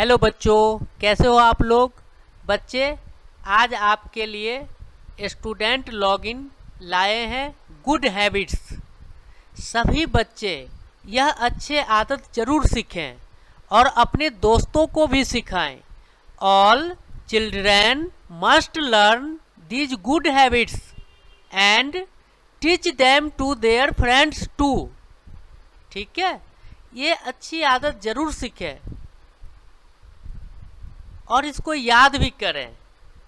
Hello बच्चों, कैसे हो आप लोग। बच्चे, आज आपके लिए स्टूडेंट लॉगिन लाए हैं गुड हैबिट्स। सभी बच्चे यह अच्छे आदत जरूर सीखें और अपने दोस्तों को भी सिखाएं। All children must learn these good habits and teach them to their friends too. ठीक है, ये अच्छी आदत जरूर सीखें और इसको याद भी करें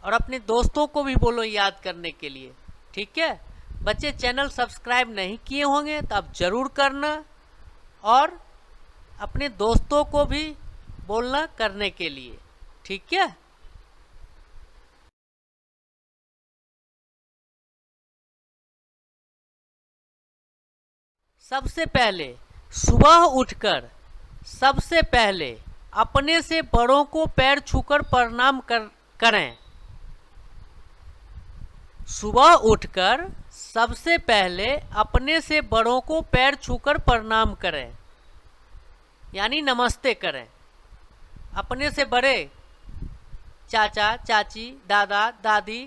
और अपने दोस्तों को भी बोलो याद करने के लिए। ठीक है बच्चे, चैनल सब्सक्राइब नहीं किए होंगे तो आप ज़रूर करना और अपने दोस्तों को भी बोलना करने के लिए। ठीक है, सबसे पहले सुबह उठकर सबसे पहले अपने से बड़ों को पैर छूकर प्रणाम करें। सुबह उठकर सबसे पहले अपने से बड़ों को पैर छूकर प्रणाम करें, यानी नमस्ते करें। अपने से बड़े चाचा चाची, दादा दादी,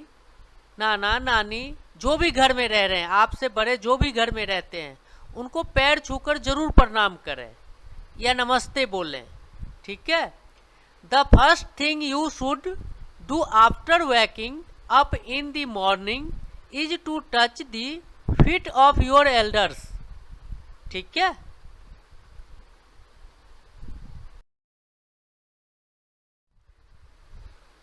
नाना नानी, जो भी घर में रह रहे हैं, आपसे बड़े जो भी घर में रहते हैं, उनको पैर छूकर जरूर प्रणाम करें या नमस्ते बोलें। ठीक है, the first thing you should do after waking up in the morning is to touch the feet of your elders. ठीक है,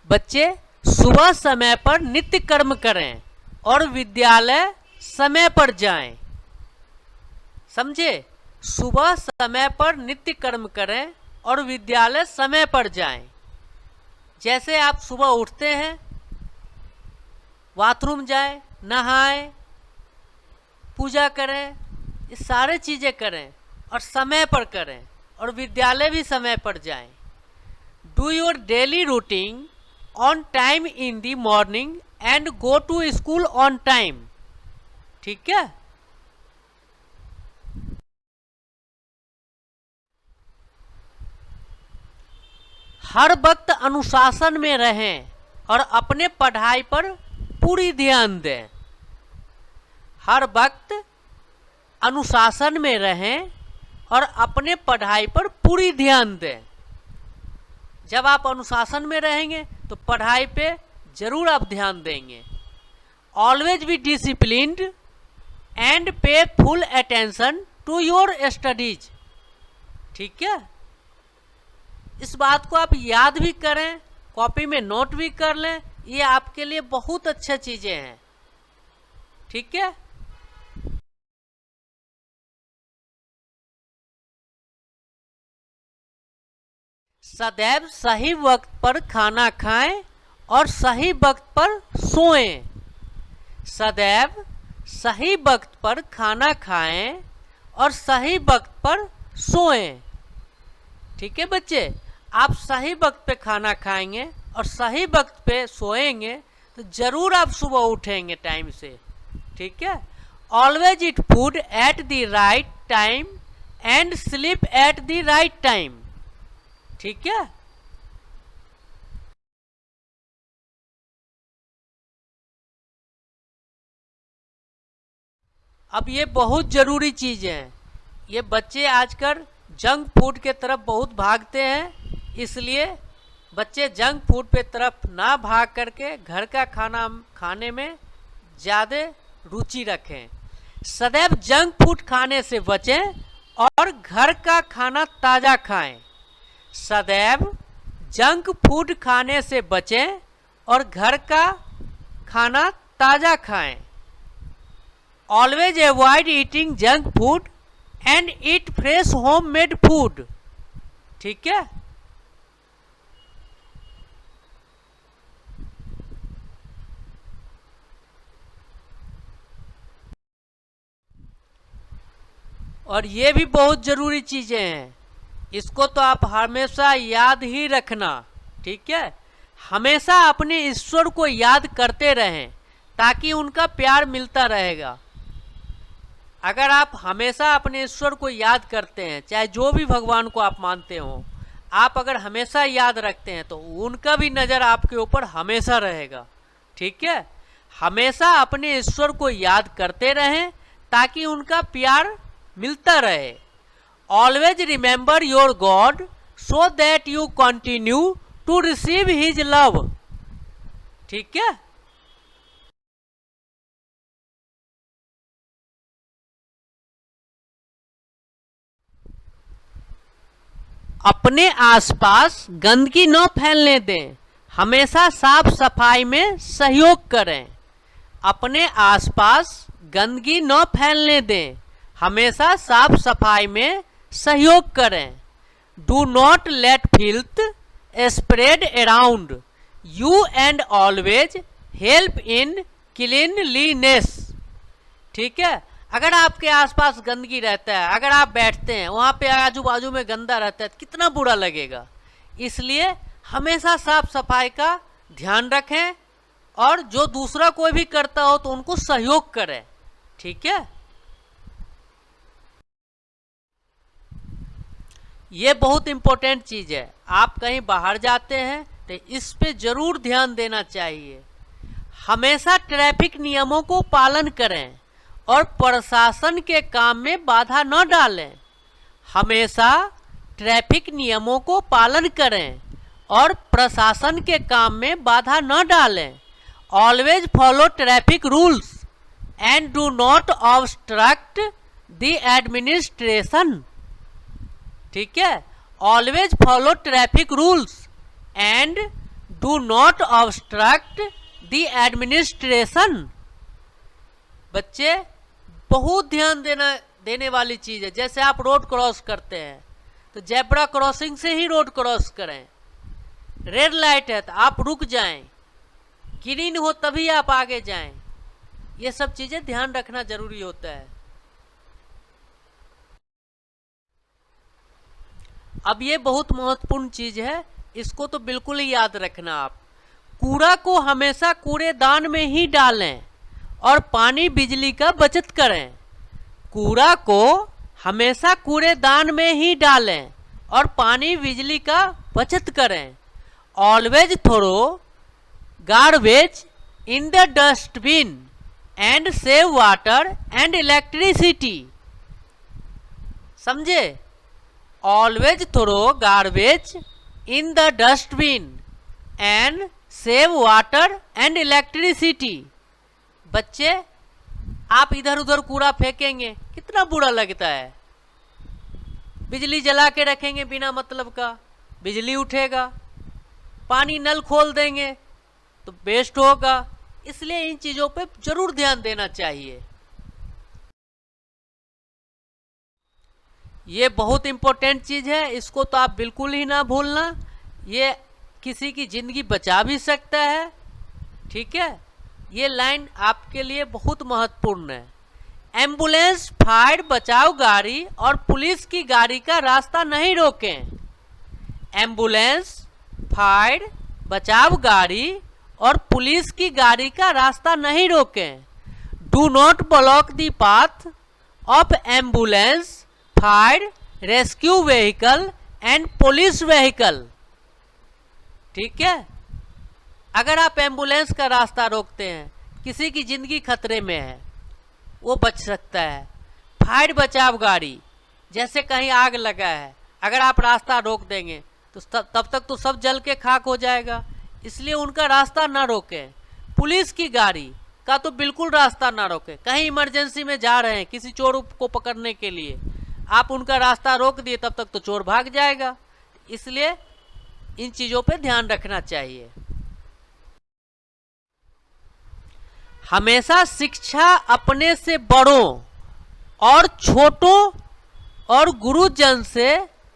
बच्चे सुबह समय पर नित्य कर्म करें और विद्यालय समय पर जाएं। समझे, सुबह समय पर नित्य कर्म करें और विद्यालय समय पर जाएं। जैसे आप सुबह उठते हैं, बाथरूम जाएं, नहाएं, पूजा करें, ये सारे चीज़ें करें और समय पर करें और विद्यालय भी समय पर जाएं। Do your daily routine on time in the morning and go to school on time. ठीक है, हर वक्त अनुशासन में रहें और अपने पढ़ाई पर पूरी ध्यान दें। हर वक्त अनुशासन में रहें और अपने पढ़ाई पर पूरी ध्यान दें। जब आप अनुशासन में रहेंगे तो पढ़ाई पे जरूर आप ध्यान देंगे। Always be disciplined and pay full attention to your studies. ठीक है, इस बात को आप याद भी करें, कॉपी में नोट भी कर लें, ये आपके लिए बहुत अच्छा चीजें हैं। ठीक है, सदैव सही वक्त पर खाना खाएं और सही वक्त पर सोएं। सदैव सही वक्त पर खाना खाएं और सही वक्त पर सोएं। ठीक है बच्चे, आप सही वक्त पे खाना खाएंगे और सही वक्त पे सोएंगे तो जरूर आप सुबह उठेंगे टाइम से। ठीक है, always eat food at the right time and sleep at the right time. ठीक है, अब ये बहुत जरूरी चीज है। ये बच्चे आजकल जंक फूड के तरफ बहुत भागते हैं, इसलिए बच्चे जंक फूड पे तरफ ना भाग करके घर का खाना खाने में ज़्यादा रुचि रखें। सदैव जंक फूड खाने से बचें और घर का खाना ताज़ा खाएं। सदैव जंक फूड खाने से बचें और घर का खाना ताज़ा खाएं। Always avoid eating junk food and eat fresh home made food. ठीक है, और ये भी बहुत जरूरी चीजें हैं, इसको तो आप हमेशा याद ही रखना। ठीक है, हमेशा अपने ईश्वर को याद करते रहें ताकि उनका प्यार मिलता रहेगा। अगर आप हमेशा अपने ईश्वर को याद करते हैं, चाहे जो भी भगवान को आप मानते हो, आप अगर हमेशा याद रखते हैं तो उनका भी नज़र आपके ऊपर हमेशा रहेगा। ठीक है, हमेशा अपने ईश्वर को याद करते रहें ताकि उनका प्यार मिलता रहे। Always remember your God so that you continue to receive his love. ठीक है, अपने आसपास गंदगी न फैलने दें, हमेशा साफ सफाई में सहयोग करें। अपने आसपास गंदगी न फैलने दें, हमेशा साफ सफाई में सहयोग करें। Do not let filth spread around you and always help in cleanliness. ठीक है, अगर आपके आसपास गंदगी रहता है, अगर आप बैठते हैं वहाँ पे आजू बाजू में गंदा रहता है, कितना बुरा लगेगा। इसलिए हमेशा साफ सफाई का ध्यान रखें और जो दूसरा कोई भी करता हो तो उनको सहयोग करें। ठीक है, ये बहुत इंपॉर्टेंट चीज है। आप कहीं बाहर जाते हैं तो इस पे जरूर ध्यान देना चाहिए। हमेशा ट्रैफिक नियमों को पालन करें और प्रशासन के काम में बाधा न डालें। हमेशा ट्रैफिक नियमों को पालन करें और प्रशासन के काम में बाधा न डालें। Always follow traffic rules and do not obstruct the administration. ठीक है, always follow traffic rules and do not obstruct the administration. बच्चे बहुत ध्यान देने वाली चीज है। जैसे आप रोड क्रॉस करते हैं तो जेब्रा क्रॉसिंग से ही रोड क्रॉस करें। रेड लाइट है तो आप रुक जाएं, ग्रीन हो तभी आप आगे जाएं। ये सब चीजें ध्यान रखना जरूरी होता है। अब ये बहुत महत्वपूर्ण चीज है, इसको तो बिल्कुल ही याद रखना। आप कूड़ा को हमेशा कूड़ेदान में ही डालें और पानी बिजली का बचत करें। कूड़ा को हमेशा कूड़ेदान में ही डालें और पानी बिजली का बचत करें। Always throw garbage in the dustbin and save water and electricity. समझे? Always throw garbage in the dustbin and save water and electricity. बच्चे, आप इधर उधर कूड़ा फेंकेंगे कितना बुरा लगता है। बिजली जला के रखेंगे बिना मतलब का, बिजली उठेगा। पानी नल खोल देंगे तो वेस्ट होगा। इसलिए इन चीजों पे जरूर ध्यान देना चाहिए। ये बहुत इंपॉर्टेंट चीज है, इसको तो आप बिल्कुल ही ना भूलना। ये किसी की जिंदगी बचा भी सकता है। ठीक है, ये लाइन आपके लिए बहुत महत्वपूर्ण है। एम्बुलेंस, फायर, बचाव गाड़ी और पुलिस की गाड़ी का रास्ता नहीं रोकें। एम्बुलेंस, फायर, बचाव गाड़ी और पुलिस की गाड़ी का रास्ता नहीं रोकें। Do not block the path of ambulance, fire, rescue vehicle and police vehicle. ठीक है, अगर आप एम्बुलेंस का रास्ता रोकते हैं, किसी की जिंदगी खतरे में है, वो बच सकता है। फायर बचाव गाड़ी, जैसे कहीं आग लगा है, अगर आप रास्ता रोक देंगे तो तब तक तो सब जल के खाक हो जाएगा। इसलिए उनका रास्ता ना रोकें। पुलिस की गाड़ी का तो बिल्कुल रास्ता ना रोकें। कहीं इमरजेंसी में जा रहे हैं किसी चोर को पकड़ने के लिए, आप उनका रास्ता रोक दिए तब तक तो चोर भाग जाएगा। इसलिए इन चीजों पे ध्यान रखना चाहिए। हमेशा शिक्षा अपने से बड़ों और छोटों और गुरुजन से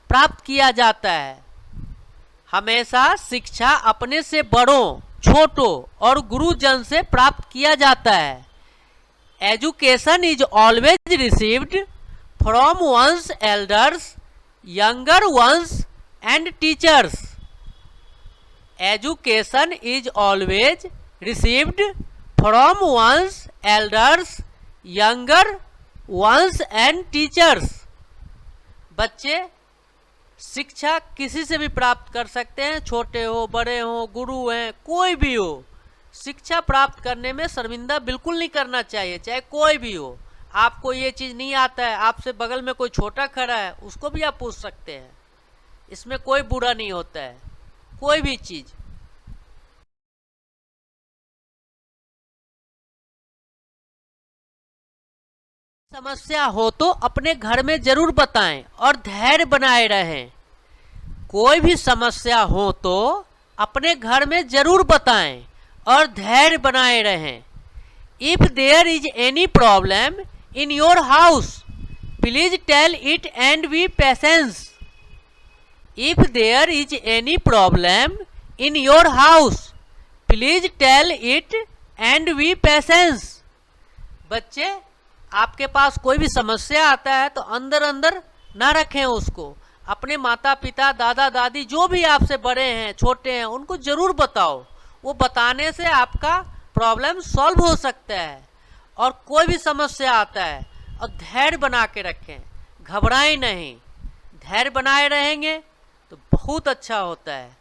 प्राप्त किया जाता है। हमेशा शिक्षा अपने से बड़ों, छोटों और गुरुजन से प्राप्त किया जाता है। Education is always received from one's elders, younger ones and teachers. Education is always received from one's elders, younger ones and teachers. बच्चे, शिक्षा किसी से भी प्राप्त कर सकते हैं, छोटे हो बड़े हो गुरु हैं कोई भी हो। शिक्षा प्राप्त करने में शर्मिंदा बिल्कुल नहीं करना चाहिए, चाहे कोई भी हो। आपको ये चीज़ नहीं आता है, आपसे बगल में कोई छोटा खड़ा है उसको भी आप पूछ सकते हैं, इसमें कोई बुरा नहीं होता है कोई भी चीज़। समस्या हो तो अपने घर में जरूर बताएं और धैर्य बनाए रहें। कोई भी समस्या हो तो अपने घर में जरूर बताएं और धैर्य बनाए रहें। If there is any problem in your house please tell it and be patience. If there is any problem in your house please tell it and be patience. बच्चे, आपके पास कोई भी समस्या आता है तो अंदर अंदर ना रखें उसको, अपने माता पिता दादा दादी जो भी आपसे बड़े हैं छोटे हैं उनको जरूर बताओ। वो बताने से आपका प्रॉब्लम सॉल्व हो सकता है। और कोई भी समस्या आता है और धैर्य बना के रखें, घबराएं नहीं, धैर्य बनाए रहेंगे तो बहुत अच्छा होता है।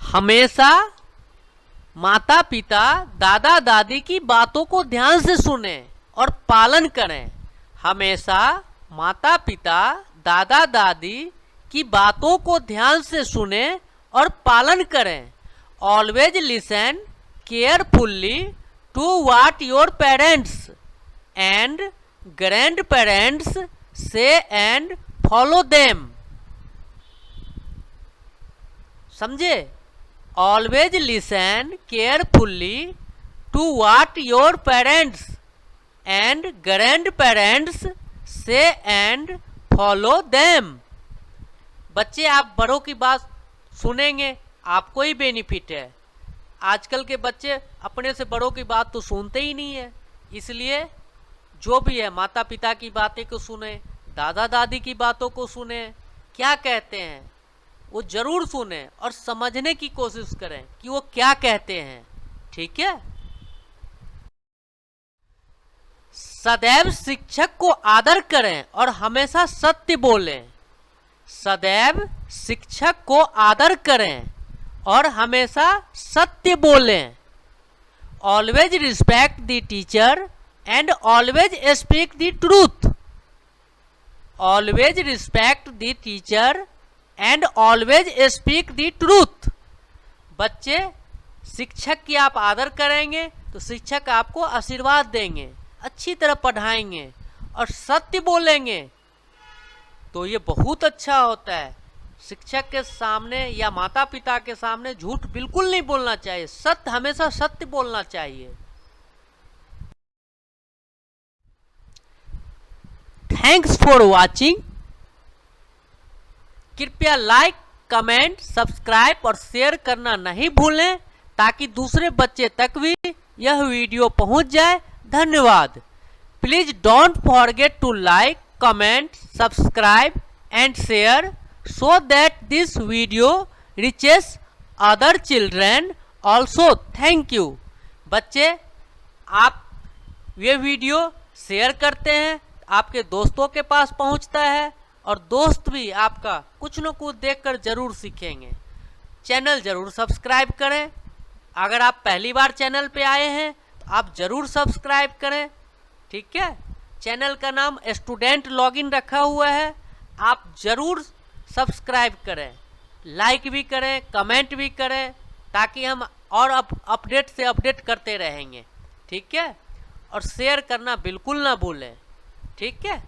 हमेशा माता पिता दादा दादी की बातों को ध्यान से सुने और पालन करें। हमेशा माता पिता दादा दादी की बातों को ध्यान से सुने और पालन करें। Always listen carefully to what your parents and grandparents say and follow them. समझे? Always listen carefully to what your parents and grandparents say and follow them. बच्चे, आप बड़ों की बात सुनेंगे आपको ही बेनिफिट है। आजकल के बच्चे अपने से बड़ों की बात तो सुनते ही नहीं है, इसलिए जो भी है माता पिता की बातें को सुने, दादा दादी की बातों को सुने, क्या कहते हैं वो जरूर सुने और समझने की कोशिश करें कि वो क्या कहते हैं। ठीक है? सदैव शिक्षक को आदर करें और हमेशा सत्य बोलें। सदैव शिक्षक को आदर करें और हमेशा सत्य बोलें। Always respect the teacher and always speak the truth. Always respect the teacher and always speak the truth. बच्चे, शिक्षक की आप आदर करेंगे तो शिक्षक आपको आशीर्वाद देंगे, अच्छी तरह पढ़ाएंगे और सत्य बोलेंगे तो ये बहुत अच्छा होता है। शिक्षक के सामने या माता पिता के सामने झूठ बिल्कुल नहीं बोलना चाहिए, सत्य हमेशा सत्य बोलना चाहिए। Thanks for watching. कृपया लाइक कमेंट सब्सक्राइब और शेयर करना नहीं भूलें ताकि दूसरे बच्चे तक भी यह वीडियो पहुंच जाए। धन्यवाद। Please don't forget to like comment subscribe and share so that this video reaches other children also. Thank you। बच्चे, आप ये वीडियो शेयर करते हैं आपके दोस्तों के पास पहुंचता है और दोस्त भी आपका कुछ न कुछ देखकर जरूर सीखेंगे। चैनल जरूर सब्सक्राइब करें। अगर आप पहली बार चैनल पे आए हैं तो आप जरूर सब्सक्राइब करें। ठीक है? चैनल का नाम स्टूडेंट लॉगिन रखा हुआ है, आप जरूर सब्सक्राइब करें, लाइक भी करें, कमेंट भी करें ताकि हम और अपडेट से अपडेट करते रहेंगे। ठीक है? और शेयर करना बिल्कुल ना भूलें। ठीक है?